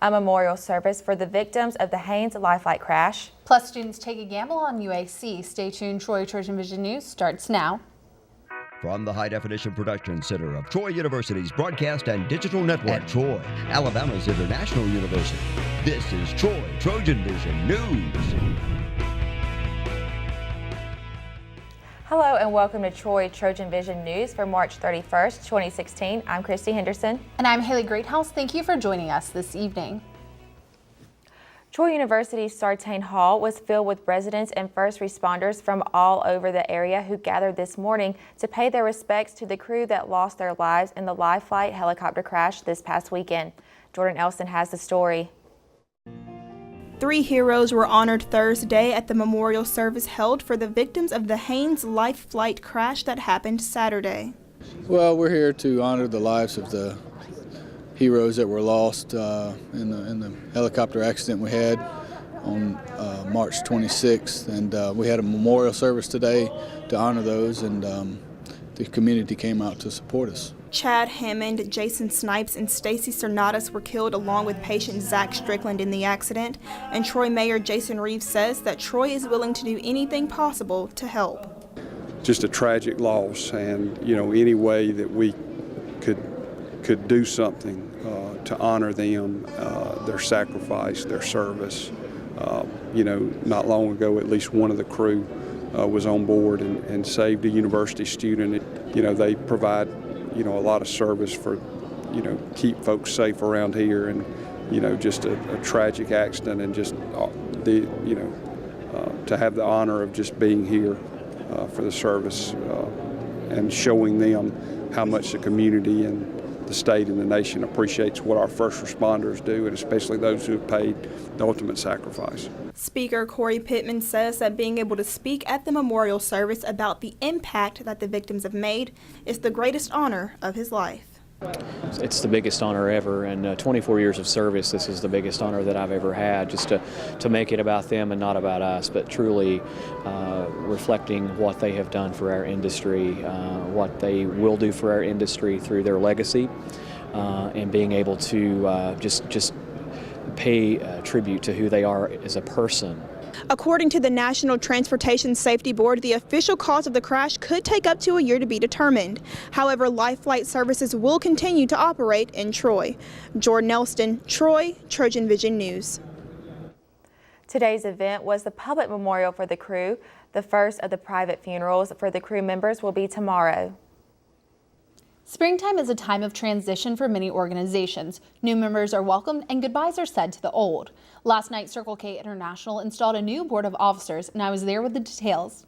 a memorial service for the victims of the Haynes Lifelight crash. Plus, students take a gamble on UAC. Stay tuned. Troy TrojanVision News starts now. From the High Definition Production Center of Troy University's Broadcast and Digital Network, Troy, Alabama's International University, this is Troy TrojanVision News. Hello and welcome to Troy TrojanVision News for March 31st, 2016. I'm Christy Henderson. And I'm Haley Greathouse. Thank you for joining us this evening. Troy University's Sartain Hall was filled with residents and first responders from all over the area who gathered this morning to pay their respects to the crew that lost their lives in the Lifelight helicopter crash this past weekend. Jordan Elston has the story. 3 heroes were honored Thursday at the memorial service held for the victims of the Haynes Lifelight crash that happened Saturday. Well, we're here to honor the lives of the heroes that were lost in the helicopter accident we had on March 26th, and we had a memorial service today to honor those, and the community came out to support us. Chad Hammond, Jason Snipes, and Stacy Cernadas were killed along with patient Zach Strickland in the accident, and Troy Mayor Jason Reeves says that Troy is willing to do anything possible to help. Just a tragic loss, and any way that we could do something to honor them, their sacrifice, their service. Not long ago, at least one of the crew was on board and saved a university student. They provide a lot of service for keep folks safe around here, and just a tragic accident, and just to have the honor of just being here for the service and showing them how much the community and the state and the nation appreciates what our first responders do, and especially those who have paid the ultimate sacrifice. Speaker Corey Pittman says that being able to speak at the memorial service about the impact that the victims have made is the greatest honor of his life. It's the biggest honor ever, and 24 years of service, this is the biggest honor that I've ever had, just to make it about them and not about us, but truly reflecting what they have done for our industry, what they will do for our industry through their legacy, and being able to just pay tribute to who they are as a person. According to the National Transportation Safety Board, the official cause of the crash could take up to a year to be determined. However, Lifelight services will continue to operate in Troy. Jordan Elston, Troy TrojanVision News. Today's event was the public memorial for the crew. The first of the private funerals for the crew members will be tomorrow. Springtime is a time of transition for many organizations. New members are welcomed and goodbyes are said to the old. Last night, Circle K International installed a new board of officers, and I was there with the details.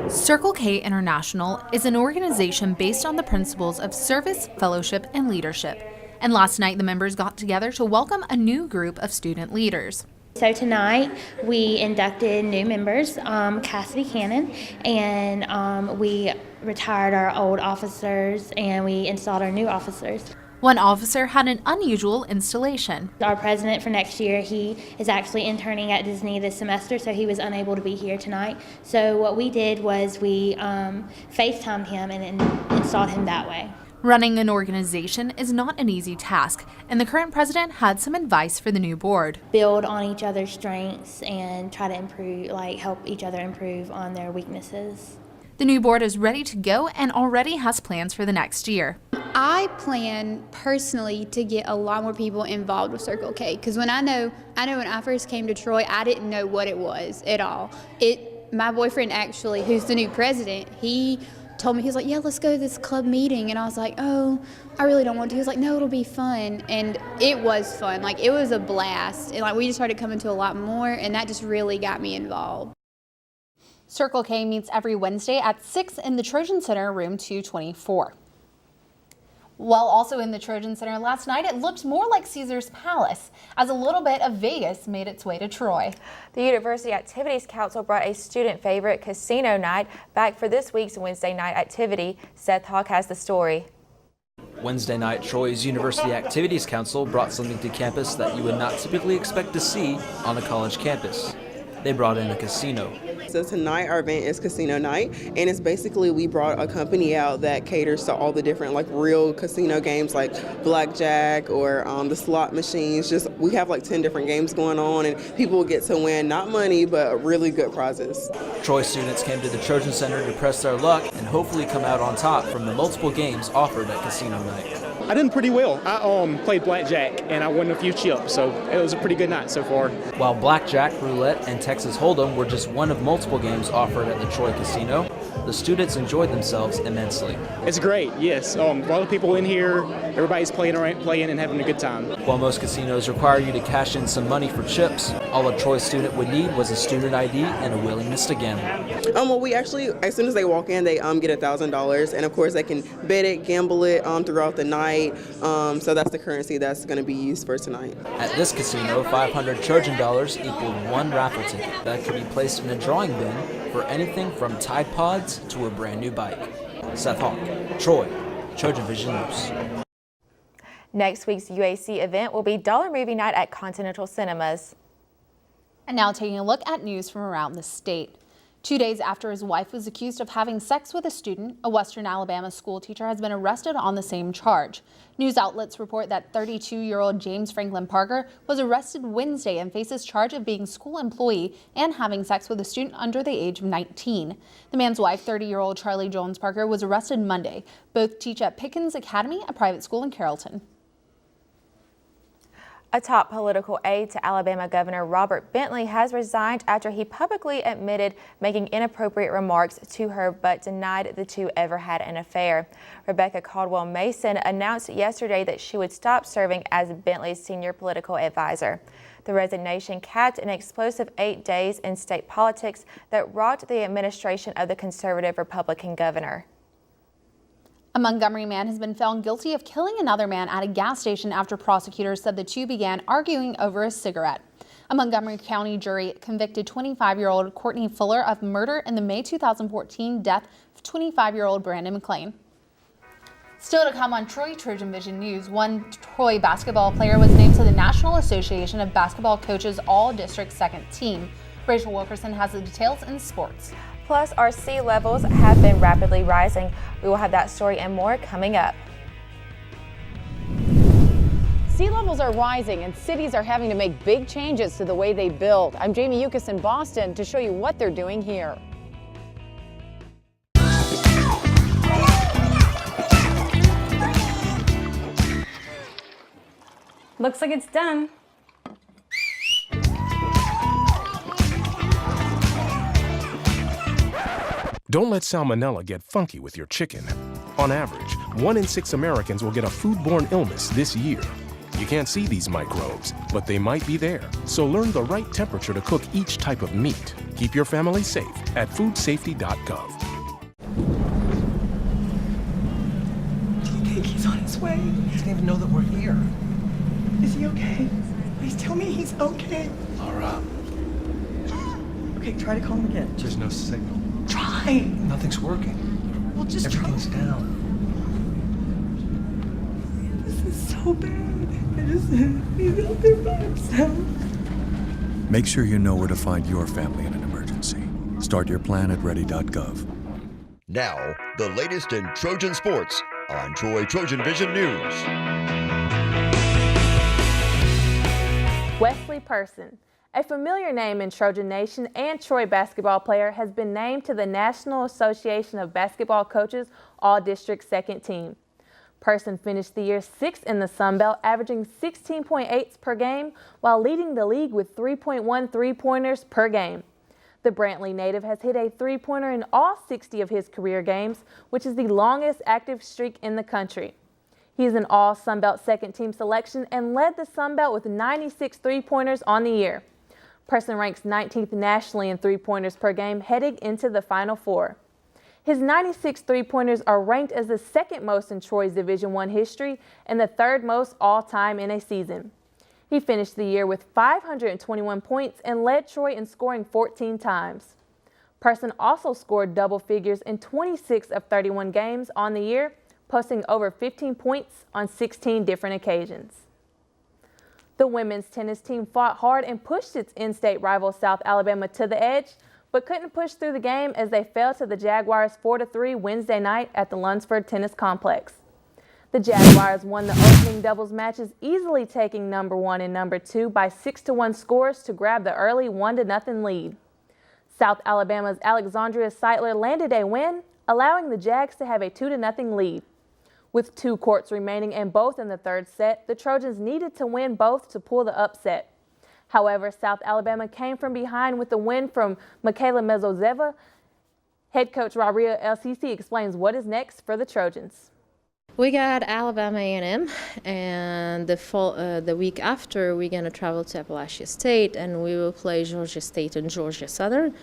Circle K International is an organization based on the principles of service, fellowship, and leadership. And last night, the members got together to welcome a new group of student leaders. So tonight we inducted new members, Cassidy Cannon, and we retired our old officers and we installed our new officers. One officer had an unusual installation. Our president for next year, he is actually interning at Disney this semester, so he was unable to be here tonight. So what we did was we FaceTimed him and installed him that way. Running an organization is not an easy task, and the current president had some advice for the new board. Build on each other's strengths and try to improve, help each other improve on their weaknesses. The new board is ready to go and already has plans for the next year. I plan personally to get a lot more people involved with Circle K, because when I know when I first came to Troy, I didn't know what it was at all. My boyfriend actually, who's the new president, he told me, he was like, yeah, let's go to this club meeting. And I was like, oh, I really don't want to. He was like, no, it'll be fun. And it was fun. It was a blast. And we just started coming to a lot more, and that just really got me involved. Circle K meets every Wednesday at 6 in the Trojan Center, room 224. While also in the Trojan Center last night, it looked more like Caesar's Palace as a little bit of Vegas made its way to Troy. The University Activities Council brought a student favorite casino night back for this week's Wednesday night activity. Seth Hawk has the story. Wednesday night, Troy's University Activities Council brought something to campus that you would not typically expect to see on a college campus. they brought in a casino. So tonight our event is casino night, and it's basically we brought a company out that caters to all the different like real casino games like blackjack or the slot machines. Just we have like 10 different games going on, and people will get to win not money but really good prizes. Troy students came to the Trojan Center to press their luck and hopefully come out on top from the multiple games offered at casino night. I did pretty well. I played blackjack and I won a few chips, so it was a pretty good night so far. While blackjack, roulette, and Texas Hold'em were just one of multiple games offered at the Troy Casino, the students enjoyed themselves immensely. It's great, yes. A lot of people in here, everybody's playing and having a good time. While most casinos require you to cash in some money for chips, all a Troy student would need was a student ID and a willingness to gamble. Well, we actually, as soon as they walk in, they get $1,000, and of course they can bet it, gamble it throughout the night. So that's the currency that's going to be used for tonight. At this casino, 500 Trojan dollars equaled one raffle ticket that could be placed in a drawing bin for anything from Tide Pods to a brand new bike. Seth Hawk, Troy, TrojanVision News. Next week's UAC event will be Dollar Movie Night at Continental Cinemas. And now taking a look at news from around the state. 2 days after his wife was accused of having sex with a student, a Western Alabama school teacher has been arrested on the same charge. News outlets report that 32-year-old James Franklin Parker was arrested Wednesday and faces charge of being a school employee and having sex with a student under the age of 19. The man's wife, 30-year-old Charlie Jones Parker, was arrested Monday. Both teach at Pickens Academy, a private school in Carrollton. A top political aide to Alabama Governor Robert Bentley has resigned after he publicly admitted making inappropriate remarks to her but denied the two ever had an affair. Rebecca Caldwell Mason announced yesterday that she would stop serving as Bentley's senior political advisor. The resignation capped an explosive 8 days in state politics that rocked the administration of the conservative Republican governor. A Montgomery man has been found guilty of killing another man at a gas station after prosecutors said the two began arguing over a cigarette. A Montgomery County jury convicted 25-year-old Courtney Fuller of murder in the May 2014 death of 25-year-old Brandon McLean. Still to come on Troy TrojanVision News, one Troy basketball player was named to the National Association of Basketball Coaches All-District Second Team. Rachel Wilkerson has the details in sports. Plus, our sea levels have been rapidly rising. We will have that story and more coming up. Sea levels are rising and cities are having to make big changes to the way they build. I'm Jamie Yukas in Boston to show you what they're doing here. Looks like it's done. Don't let salmonella get funky with your chicken. On average, 1 in 6 Americans will get a foodborne illness this year. You can't see these microbes, but they might be there. So learn the right temperature to cook each type of meat. Keep your family safe at foodsafety.gov. Do you think he's on his way? He doesn't even know that we're here. Is he okay? Please tell me he's okay. Laura. Okay, try to call him again. There's no signal. Try. Nothing's working. Well, just Everything's try. down. This is so bad. He's out there by himself. Make sure you know where to find your family in an emergency. Start your plan at ready.gov. Now, the latest in Trojan sports on Troy TrojanVision News. Wesley Person, a familiar name in Trojan Nation and Troy basketball player, has been named to the National Association of Basketball Coaches All-District Second Team. Person finished the year 6th in the Sun Belt, averaging 16.8 per game while leading the league with 3.1 three-pointers per game. The Brantley native has hit a three-pointer in all 60 of his career games, which is the longest active streak in the country. He is an all Sun Belt second team selection and led the Sun Belt with 96 three-pointers on the year. Person ranks 19th nationally in three-pointers per game heading into the Final Four. His 96 three-pointers are ranked as the second most in Troy's Division I history and the third most all-time in a season. He finished the year with 521 points and led Troy in scoring 14 times. Person also scored double figures in 26 of 31 games on the year, posting over 15 points on 16 different occasions. The women's tennis team fought hard and pushed its in-state rival South Alabama to the edge, but couldn't push through the game as they fell to the Jaguars 4-3 Wednesday night at the Lunsford Tennis Complex. The Jaguars won the opening doubles matches, easily taking number 1 and number 2 by 6-1 scores to grab the early 1-0 lead. South Alabama's Alexandria Seitler landed a win, allowing the Jags to have a 2-0 lead. With 2 courts remaining and both in the third set, the Trojans needed to win both to pull the upset. However, South Alabama came from behind with the win from Michaela Mezozeva. Head coach Rabria LCC explains what is next for the Trojans. We got Alabama A&M, and the week after we're going to travel to Appalachia State, and we will play Georgia State and Georgia Southern.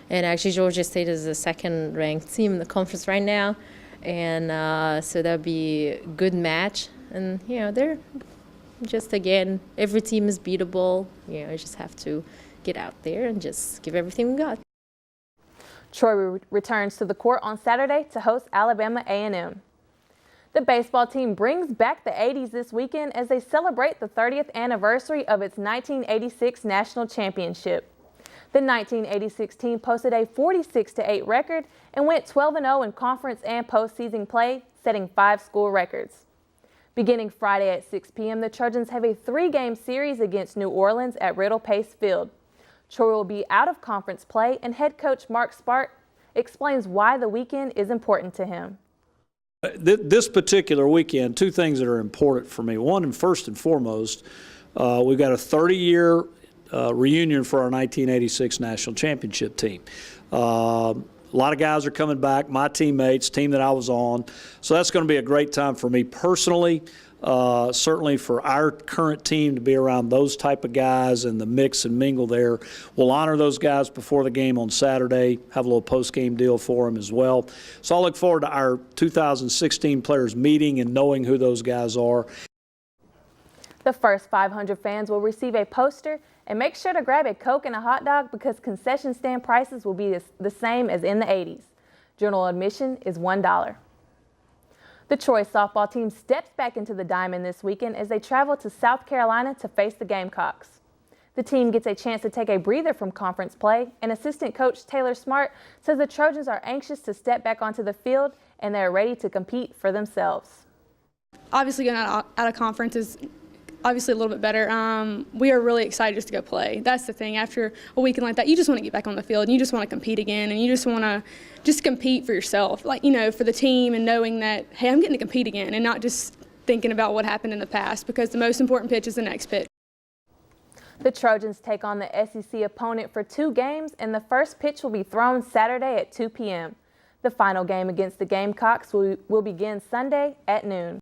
And actually Georgia State is the second-ranked team in the conference right now, and so that'll be a good match. And, you know, they're just, again, every team is beatable. You know, you just have to get out there and just give everything we got. Troy returns to the court on Saturday to host Alabama A&M. The baseball team brings back the 80s this weekend as they celebrate the 30th anniversary of its 1986 national championship. The 1986 team posted a 46-8 record and went 12-0 in conference and postseason play, setting 5 school records. Beginning Friday at 6 p.m., the Trojans have a 3-game series against New Orleans at Riddle Pace Field. Troy will be out of conference play, and head coach Mark Spark explains why the weekend is important to him. This particular weekend, 2 things that are important for me. One, and first and foremost, we've got a 30-year reunion for our 1986 national championship team. A lot of guys are coming back, my teammates, team that I was on. So that's going to be a great time for me personally. Certainly for our current team to be around those type of guys and the mix and mingle there. We'll honor those guys before the game on Saturday, have a little post-game deal for them as well. So I look forward to our 2016 players meeting and knowing who those guys are. The first 500 fans will receive a poster, and make sure to grab a Coke and a hot dog because concession stand prices will be the same as in the 80s. General admission is $1. The Troy softball team steps back into the diamond this weekend as they travel to South Carolina to face the Gamecocks. The team gets a chance to take a breather from conference play, and assistant coach Taylor Smart says the Trojans are anxious to step back onto the field and they're ready to compete for themselves. Obviously going out of conference is obviously a little bit better. We are really excited just to go play. That's the thing. After a weekend like that, you just want to get back on the field and you just want to compete again, and you just want to just compete for yourself, like, you know, for the team, and knowing that, hey, I'm getting to compete again and not just thinking about what happened in the past, because the most important pitch is the next pitch. The Trojans take on the SEC opponent for 2 games, and the first pitch will be thrown Saturday at 2 p.m. The final game against the Gamecocks will begin Sunday at noon.